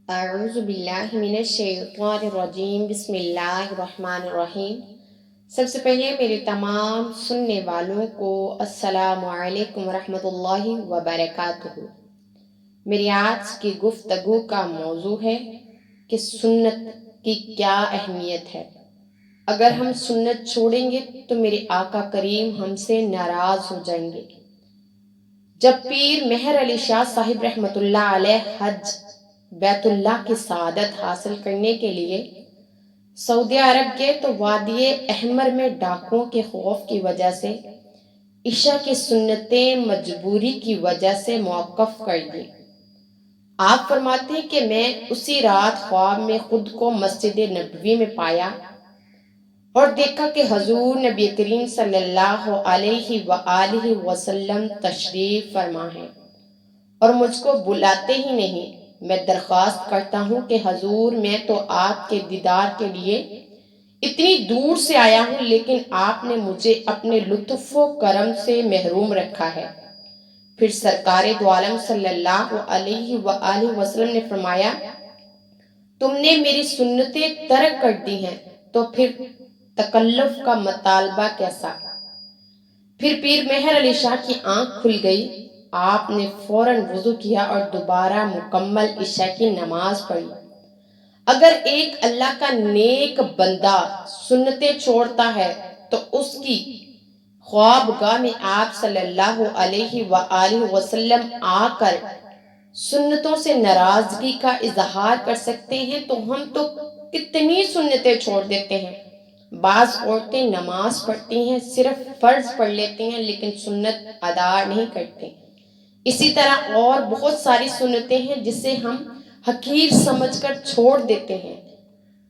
اعوذ باللہ من الشیطان الرجیم بسم اللہ الرحمن الرحیم۔ سب سے پہلے میرے تمام سننے والوں کو السلام علیکم ورحمۃ اللہ وبرکاتہ۔ میری آج کی گفتگو کا موضوع ہے کہ سنت کی کیا اہمیت ہے۔ اگر ہم سنت چھوڑیں گے تو میرے آقا کریم ہم سے ناراض ہو جائیں گے۔ جب پیر مہر علی شاہ صاحب رحمۃ اللہ علیہ حج بیت اللہ کی سعادت حاصل کرنے کے لیے سعودی عرب گئے تو وادی احمر میں ڈاکوؤں کے خوف کی وجہ سے عشاء کی سنتیں مجبوری کی وجہ سے موقف کر دی۔ آپ فرماتے ہیں کہ میں اسی رات خواب میں خود کو مسجد نبوی میں پایا اور دیکھا کہ حضور نبی کریم صلی اللہ علیہ وآلہ وسلم تشریف فرما ہے اور مجھ کو بلاتے ہی نہیں۔ میں درخواست کرتا ہوں کہ حضور میں تو آپ کے دیدار کے لیے اتنی دور سے آیا ہوں، لیکن آپ نے مجھے اپنے لطف و کرم سے محروم رکھا ہے۔ پھر سرکار دو عالم صلی اللہ علیہ وآلہ وسلم نے فرمایا، تم نے میری سنتیں ترک کر دی ہیں تو پھر تکلف کا مطالبہ کیسا؟ پھر پیر مہر علی شاہ کی آنکھ کھل گئی۔ آپ نے فوراً وضو کیا اور دوبارہ مکمل عشاء کی نماز پڑھی۔ اگر ایک اللہ کا نیک بندہ سنتیں چھوڑتا ہے تو اس کی خوابگاہ میں آپ صلی اللہ علیہ وآلہ وسلم آ کر سنتوں سے ناراضگی کا اظہار کر سکتے ہیں، تو ہم تو کتنی سنتیں چھوڑ دیتے ہیں۔ بعض عورتیں نماز پڑھتی ہیں، صرف فرض پڑھ لیتی ہیں لیکن سنت ادا نہیں کرتے۔ اسی طرح اور بہت ساری سنتیں ہیں جسے ہم حقیر سمجھ کر چھوڑ دیتے ہیں،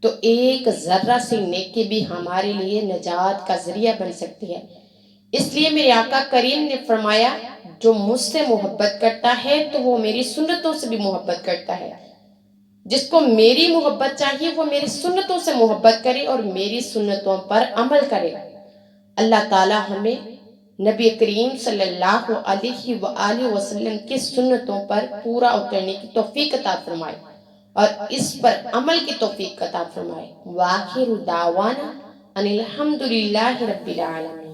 تو ایک ذرہ سی نیکی بھی ہمارے لیے نجات کا ذریعہ بن سکتی ہے۔ اس لیے میرے آقا کریم نے فرمایا، جو مجھ سے محبت کرتا ہے تو وہ میری سنتوں سے بھی محبت کرتا ہے۔ جس کو میری محبت چاہیے وہ میری سنتوں سے محبت کرے اور میری سنتوں پر عمل کرے۔ اللہ تعالی ہمیں نبی کریم صلی اللہ علیہ وآلہ وسلم کی سنتوں پر پورا اترنے کی توفیق عطا فرمائے اور اس پر عمل کی توفیق عطا فرمائے۔ وآخر دعوانا ان الحمد للہ رب العالمین۔